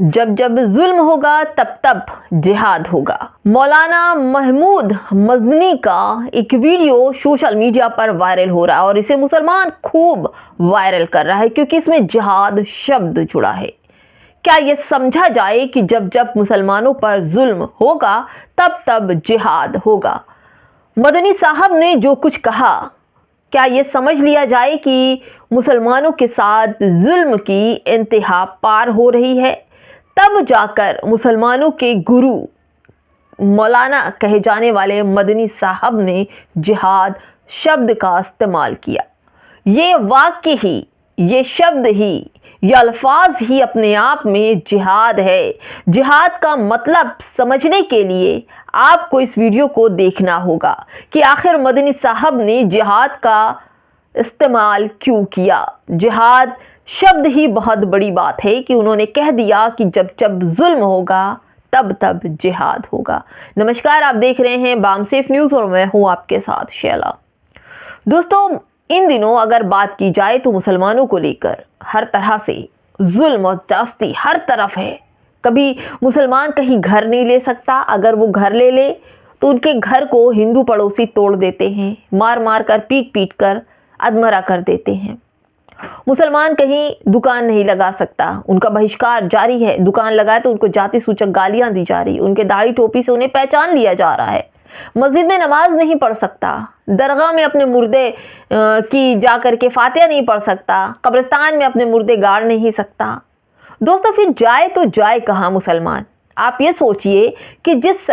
जब जब जुल्म होगा तब तब जिहाद होगा। मौलाना महमूद मदनी का एक वीडियो सोशल मीडिया पर वायरल हो रहा है और इसे मुसलमान खूब वायरल कर रहा है क्योंकि इसमें जिहाद शब्द जुड़ा है। क्या ये समझा जाए कि जब जब मुसलमानों पर जुल्म होगा तब तब जिहाद होगा। मदनी साहब ने जो कुछ कहा, क्या ये समझ लिया जाए कि मुसलमानों के साथ जुल्म की इंतहा पार हो रही है, तब जाकर मुसलमानों के गुरु मौलाना कहे जाने वाले मदनी साहब ने जिहाद शब्द का इस्तेमाल किया। ये वाक्य ही, ये शब्द ही, ये अल्फाज ही अपने आप में जिहाद है। जिहाद का मतलब समझने के लिए आपको इस वीडियो को देखना होगा कि आखिर मदनी साहब ने जिहाद का इस्तेमाल क्यों किया। जिहाद शब्द ही बहुत बड़ी बात है कि उन्होंने कह दिया कि जब जब जुल्म होगा तब तब जिहाद होगा। नमस्कार, आप देख रहे हैं बामसेफ न्यूज़ और मैं हूं आपके साथ शैला। दोस्तों, इन दिनों अगर बात की जाए तो मुसलमानों को लेकर हर तरह से जुल्म और जास्ती हर तरफ है। कभी मुसलमान कहीं घर नहीं ले सकता, अगर वो घर ले ले तो उनके घर को हिंदू पड़ोसी तोड़ देते हैं, मार मार कर पीट पीट कर अधमरा कर देते हैं। मुसलमान कहीं दुकान नहीं लगा सकता, उनका बहिष्कार जारी है। दुकान लगाए तो उनको जाति सूचक गालियां दी जा रही, उनके दाढ़ी टोपी से उन्हें पहचान लिया जा रहा है। मस्जिद में नमाज नहीं पढ़ सकता, दरगाह में अपने मुर्दे की जाकर के फातिहा नहीं पढ़ सकता, कब्रिस्तान में अपने मुर्दे गाड़ नहीं सकता। दोस्तों, फिर जाए तो जाए कहाँ मुसलमान। आप ये सोचिए कि जिस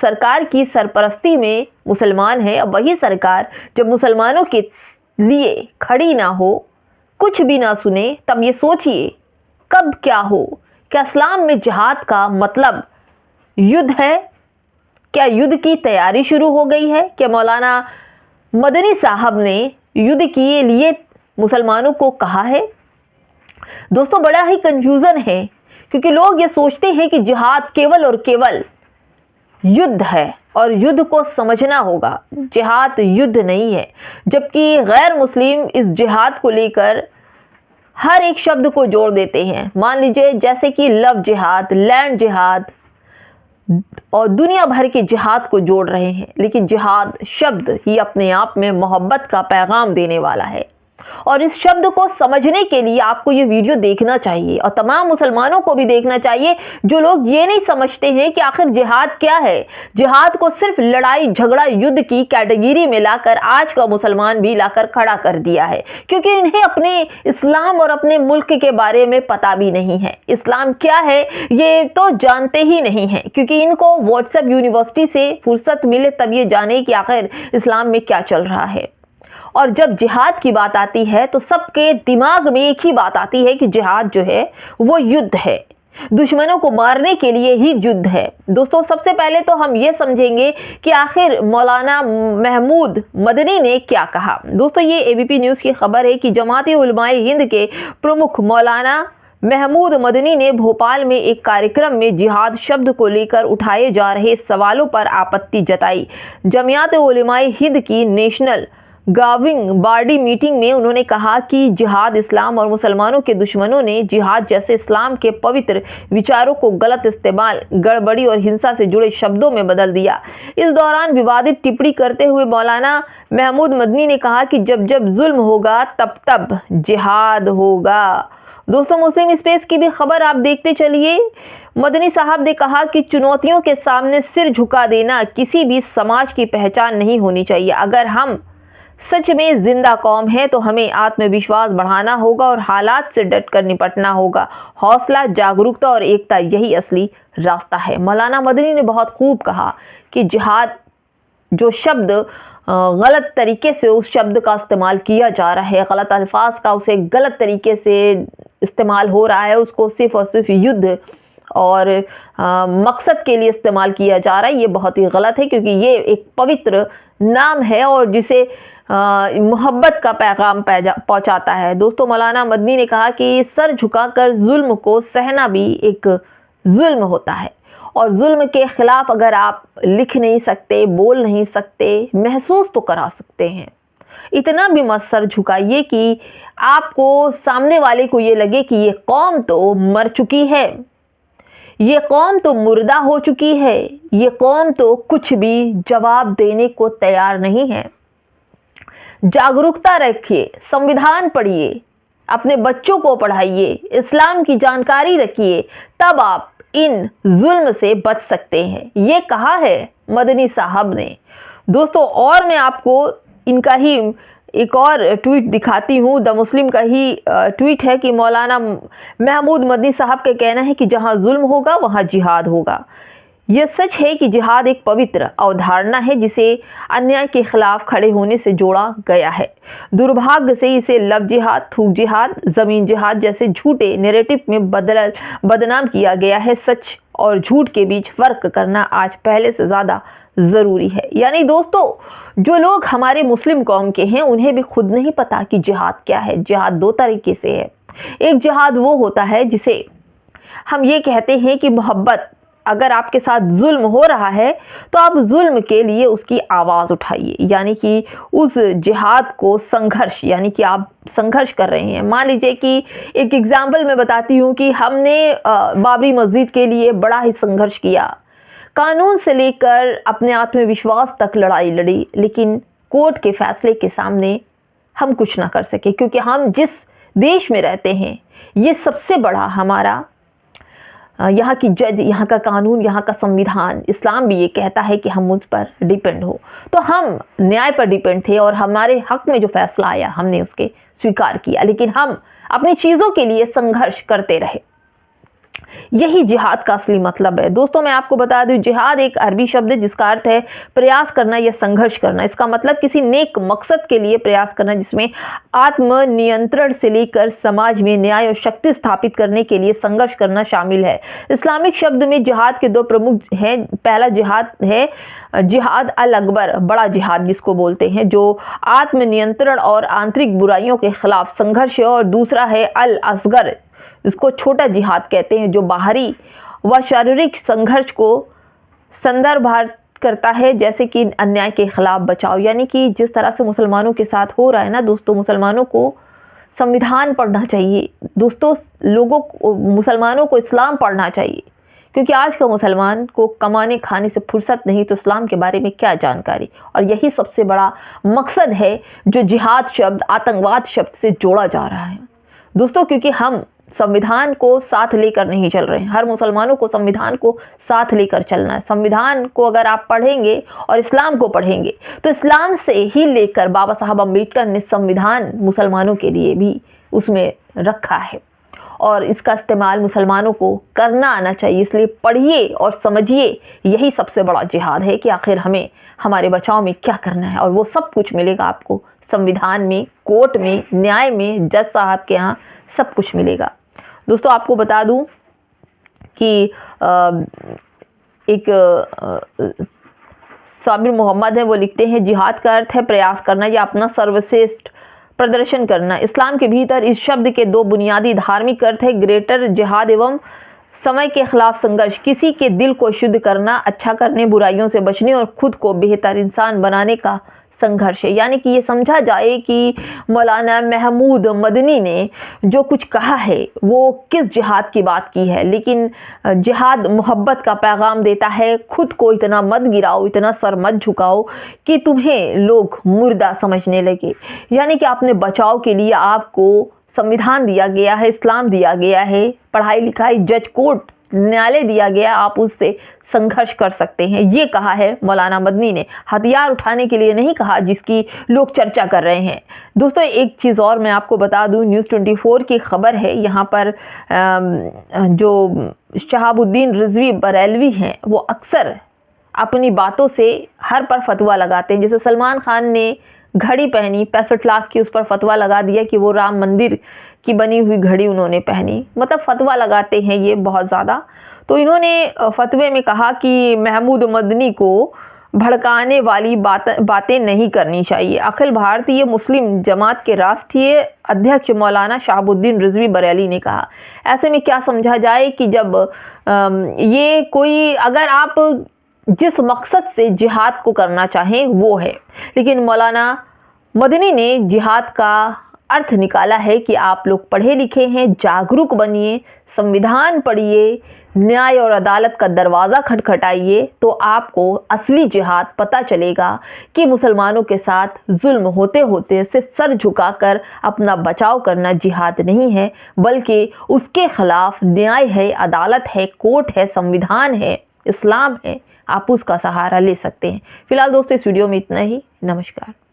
सरकार की सरपरस्ती में मुसलमान है, अब वही सरकार जब मुसलमानों के लिए खड़ी ना हो, कुछ भी ना सुने, तब ये सोचिए कब क्या हो। क्या इस्लाम में जिहाद का मतलब युद्ध है? क्या युद्ध की तैयारी शुरू हो गई है? क्या मौलाना मदनी साहब ने युद्ध के लिए मुसलमानों को कहा है? दोस्तों, बड़ा ही कंफ्यूजन है क्योंकि लोग ये सोचते हैं कि जिहाद केवल और केवल युद्ध है और युद्ध को समझना होगा। जिहाद युद्ध नहीं है, जबकि गैर मुस्लिम इस जिहाद को लेकर हर एक शब्द को जोड़ देते हैं। मान लीजिए जैसे कि लव जिहाद, लैंड जिहाद और दुनिया भर के जिहाद को जोड़ रहे हैं, लेकिन जिहाद शब्द ही अपने आप में मोहब्बत का पैगाम देने वाला है। और इस शब्द को समझने के लिए आपको ये वीडियो देखना चाहिए और तमाम मुसलमानों को भी देखना चाहिए जो लोग ये नहीं समझते हैं कि आखिर जिहाद क्या है। जिहाद को सिर्फ लड़ाई झगड़ा युद्ध की कैटेगरी में लाकर आज का मुसलमान भी लाकर खड़ा कर दिया है, क्योंकि इन्हें अपने इस्लाम और अपने मुल्क के बारे में पता भी नहीं है। इस्लाम क्या है ये तो जानते ही नहीं है, क्योंकि इनको व्हाट्सएप यूनिवर्सिटी से फुर्सत मिले तब ये जाने कि आखिर इस्लाम में क्या चल रहा है। और जब जिहाद की बात आती है तो सबके दिमाग में एक ही बात आती है कि जिहाद जो है वो युद्ध है, दुश्मनों को मारने के लिए ही युद्ध है। दोस्तों, सबसे पहले तो हम ये समझेंगे कि आखिर मौलाना महमूद मदनी ने क्या कहा। दोस्तों, ये एबीपी न्यूज़ की खबर है कि जमात उलमाए हिंद के प्रमुख मौलाना महमूद मदनी ने भोपाल में एक कार्यक्रम में जिहाद शब्द को लेकर उठाए जा रहे सवालों पर आपत्ति जताई। जमात उलमाए हिंद की नेशनल गवर्निंग बॉडी मीटिंग में उन्होंने कहा कि जिहाद इस्लाम और मुसलमानों के दुश्मनों ने जिहाद जैसे इस्लाम के पवित्र विचारों को गलत इस्तेमाल, गड़बड़ी और हिंसा से जुड़े शब्दों में बदल दिया। इस दौरान विवादित टिप्पणी करते हुए मौलाना महमूद मदनी ने कहा कि जब जब जुल्म होगा तब तब जिहाद होगा। दोस्तों, मुस्लिम स्पेस की भी खबर आप देखते चलिए। मदनी साहब ने कहा कि चुनौतियों के सामने सिर झुका देना किसी भी समाज की पहचान नहीं होनी चाहिए। अगर हम सच में जिंदा कौम है तो हमें आत्मविश्वास बढ़ाना होगा और हालात से डटकर निपटना होगा। हौसला, जागरूकता और एकता यही असली रास्ता है। मौलाना मदनी ने बहुत खूब कहा कि जिहाद जो शब्द गलत तरीके से उस शब्द का इस्तेमाल किया जा रहा है, गलत अल्फाज का उसे गलत तरीके से इस्तेमाल हो रहा है, उसको सिर्फ और सिर्फ युद्ध और मकसद के लिए इस्तेमाल किया जा रहा है। ये बहुत ही गलत है, क्योंकि ये एक पवित्र नाम है और जिसे मोहब्बत का पैगाम पहुंचाता है। दोस्तों, मौलाना मदनी ने कहा कि सर झुकाकर जुल्म को सहना भी एक जुल्म होता है और जुल्म के खिलाफ अगर आप लिख नहीं सकते, बोल नहीं सकते, महसूस तो करा सकते हैं। इतना भी मत सर झुकाइए कि आपको सामने वाले को ये लगे कि ये कौम तो मर चुकी है, ये कौम तो मुर्दा हो चुकी है, ये कौम तो कुछ भी जवाब देने को तैयार नहीं है। जागरूकता रखिए, संविधान पढ़िए, अपने बच्चों को पढ़ाइए, इस्लाम की जानकारी रखिए, तब आप इन जुल्म से बच सकते हैं। ये कहा है मदनी साहब ने। दोस्तों, और मैं आपको इनका ही एक और ट्वीट दिखाती हूँ। द मुस्लिम का ही ट्वीट है कि मौलाना महमूद मदनी साहब का कहना है कि जहाँ जुल्म होगा वहाँ जिहाद होगा। यह सच है कि जिहाद एक पवित्र अवधारणा है जिसे अन्याय के खिलाफ खड़े होने से जोड़ा गया है। दुर्भाग्य से इसे लव जिहाद, थूक जिहाद, ज़मीन जिहाद जैसे झूठे नैरेटिव में बदनाम किया गया है। सच और झूठ के बीच फ़र्क करना आज पहले से ज़्यादा ज़रूरी है। यानी दोस्तों, जो लोग हमारे मुस्लिम कौम के हैं उन्हें भी खुद नहीं पता कि जिहाद क्या है। जिहाद दो तरीके से है। एक जिहाद वो होता है जिसे हम ये कहते हैं कि मोहब्बत, अगर आपके साथ जुल्म हो रहा है तो आप जुल्म के लिए उसकी आवाज़ उठाइए, यानी कि उस जिहाद को संघर्ष, यानी कि आप संघर्ष कर रहे हैं। मान लीजिए कि एक एग्जाम्पल मैं बताती हूँ कि हमने बाबरी मस्जिद के लिए बड़ा ही संघर्ष किया, कानून से लेकर अपने आत्मविश्वास तक लड़ाई लड़ी, लेकिन कोर्ट के फैसले के सामने हम कुछ ना कर सके, क्योंकि हम जिस देश में रहते हैं ये सबसे बड़ा हमारा यहाँ की जज, यहाँ का कानून, यहाँ का संविधान, इस्लाम भी ये कहता है कि हम उस पर डिपेंड हो। तो हम न्याय पर डिपेंड थे और हमारे हक में जो फैसला आया हमने उसके स्वीकार किया, लेकिन हम अपनी चीज़ों के लिए संघर्ष करते रहे। यही जिहाद का असली मतलब है। दोस्तों, मैं आपको बता दूं, जिहाद एक अरबी शब्द है जिसका अर्थ है प्रयास करना या संघर्ष करना। इसका मतलब किसी नेक मकसद के लिए प्रयास करना, जिसमें आत्मनियंत्रण से लेकर समाज में न्याय और शक्ति स्थापित करने के लिए संघर्ष करना शामिल है। इस्लामिक शब्द में जिहाद के दो प्रमुख हैं। पहला जिहाद है जिहाद अल अकबर, बड़ा जिहाद जिसको बोलते हैं, जो आत्मनियंत्रण और आंतरिक बुराइयों के खिलाफ संघर्ष है, और दूसरा है अल असगर, इसको छोटा जिहाद कहते हैं, जो बाहरी व शारीरिक संघर्ष को संदर्भित करता है, जैसे कि अन्याय के खिलाफ बचाव। यानी कि जिस तरह से मुसलमानों के साथ हो रहा है ना दोस्तों, मुसलमानों को संविधान पढ़ना चाहिए। दोस्तों, लोगों को, मुसलमानों को इस्लाम पढ़ना चाहिए, क्योंकि आज का मुसलमान को कमाने खाने से फुर्सत नहीं, तो इस्लाम के बारे में क्या जानकारी। और यही सबसे बड़ा मकसद है जो जिहाद शब्द आतंकवाद शब्द से जोड़ा जा रहा है दोस्तों, क्योंकि हम संविधान को साथ लेकर नहीं चल रहे हैं। हर मुसलमानों को संविधान को साथ लेकर चलना है। संविधान को अगर आप पढ़ेंगे और इस्लाम को पढ़ेंगे तो इस्लाम से ही लेकर बाबा साहब अम्बेडकर ने संविधान मुसलमानों के लिए भी उसमें रखा है, और इसका इस्तेमाल मुसलमानों को करना आना चाहिए। इसलिए पढ़िए और समझिए, यही सबसे बड़ा जिहाद है कि आखिर हमें हमारे बचाव में क्या करना है, और वो सब कुछ मिलेगा आपको संविधान में, कोर्ट में, न्याय में, जज साहब के यहाँ सब कुछ मिलेगा। दोस्तों, आपको बता दूं कि एक साबिर मोहम्मद है, वो लिखते हैं जिहाद का अर्थ है प्रयास करना या अपना सर्वश्रेष्ठ प्रदर्शन करना। इस्लाम के भीतर इस शब्द के दो बुनियादी धार्मिक अर्थ है, ग्रेटर जिहाद एवं समय के खिलाफ संघर्ष, किसी के दिल को शुद्ध करना, अच्छा करने, बुराइयों से बचने और खुद को बेहतर इंसान बनाने का संघर्ष है। यानी कि ये समझा जाए कि मौलाना महमूद मदनी ने जो कुछ कहा है वो किस जिहाद की बात की है, लेकिन जिहाद मोहब्बत का पैगाम देता है। खुद को इतना मत गिराओ, इतना सर मत झुकाओ कि तुम्हें लोग मुर्दा समझने लगे। यानी कि अपने बचाव के लिए आपको संविधान दिया गया है, इस्लाम दिया गया है, पढ़ाई लिखाई, जज, कोर्ट, न्यायालय दिया गया, आप उससे संघर्ष कर सकते हैं। ये कहा है मौलाना मदनी ने, हथियार उठाने के लिए नहीं कहा जिसकी लोग चर्चा कर रहे हैं। दोस्तों, एक चीज़ और मैं आपको बता दूं, न्यूज़ 24 की खबर है। यहाँ पर जो शहाबुद्दीन रिजवी बरेलवी हैं, वो अक्सर अपनी बातों से हर पर फतवा लगाते हैं। जैसे सलमान खान ने घड़ी पहनी 65 लाख की, उस पर फतवा लगा दिया कि वो राम मंदिर की बनी हुई घड़ी उन्होंने पहनी। मतलब फतवा लगाते हैं ये बहुत ज़्यादा। तो इन्होंने फतवे में कहा कि महमूद मदनी को भड़काने वाली बातें नहीं करनी चाहिए। अखिल भारतीय मुस्लिम जमात के राष्ट्रीय अध्यक्ष मौलाना शहाबुद्दीन रिजवी बरेली ने कहा। ऐसे में क्या समझा जाए कि जब ये कोई, अगर आप जिस मकसद से जिहाद को करना चाहें वो है, लेकिन मौलाना मदनी ने जिहाद का अर्थ निकाला है कि आप लोग पढ़े लिखे हैं, जागरूक बनिए, संविधान पढ़िए, न्याय और अदालत का दरवाज़ा खटखटाइए, तो आपको असली जिहाद पता चलेगा कि मुसलमानों के साथ जुल्म होते होते सिर्फ सर झुकाकर अपना बचाव करना जिहाद नहीं है, बल्कि उसके खिलाफ न्याय है, अदालत है, कोर्ट है, संविधान है, इस्लाम है, आप उसका सहारा ले सकते हैं। फिलहाल दोस्तों इस वीडियो में इतना ही। नमस्कार।